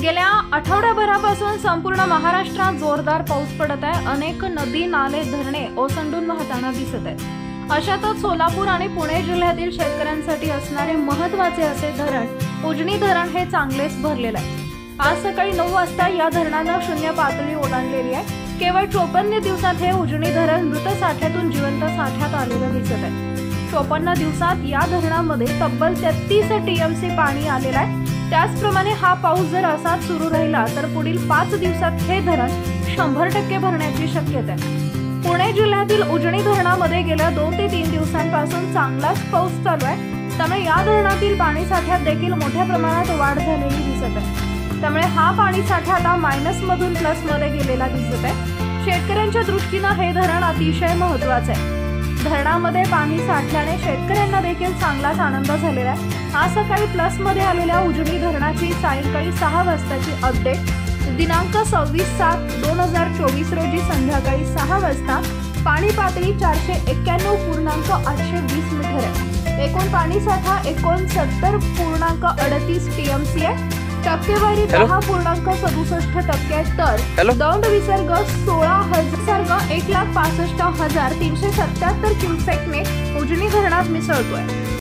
गेल्या आठवड्याभरापासून संपूर्ण महाराष्ट्रात जोरदार पाऊस पडत आहे। अनेक नदी नाले धरणे ओसंडून वाहताना दिसत आहेत। अशातच सोलापूर आणि पुणे जिल्ह्यातील शेतकऱ्यांसाठी असणारे महत्त्वाचे असे धरण उजनी धरण हे चांगलेच भरलेले आहे। आज सकाळी 9 वाजता या धरणाने शून्य पातळी ओलांडलेली आहे। केवळ 54 दिवसात हे उजनी धरण मृत साठ्यातून जिवंत साठ्यात आलेले दिसत आहे। 54 दिवसात या धरणामध्ये तब्बल 33 टीएमसी पाणी आलेले आहे। त्याचप्रमाणे हा पाऊस जर असाच सुरू राहिला तर पुढील 5 दिवसात हे धरण 100% भरण्याची शक्यता आहे। पुणे जिल्ह्यातील उजनी धरणामध्ये गेल्या 2 ते 3 दिवसांपासून चांगलाच पाऊस चालू आहे। त्यामुळे या धरणातील पाणी साठ्यात देखील मोठ्या प्रमाणात वाढ झालेली दिसत आहे। त्यामुळे हा पाणी साठा आता मायनस मधून प्लस मध्ये गेलेला दिसत आहे। शेतकऱ्यांच्या दृष्टीने हे धरण अतिशय महत्त्वाचे आहे। धरणामध्ये पाणी साठल्याने शेतकऱ्यांना देखील चांगलाच आनंद झालेला आहे। आज सकाळी प्लस मध्ये आलेल्या उजनी धरणाची सायंकाळी 6 वाजताची अपडेट दिनांक 26/7/2024 रोजी संध्याकाळी 6 वाजता पाणी पातळी 491.820 मीटर आहे। एकूण पाणी साठा 69.38 टीएमसी आहे। टक्केवारी 10.67% आहे। तर दौंड विसर्ग 1,65,377 क्युसेकने उजनी धरणात मिसळतोय।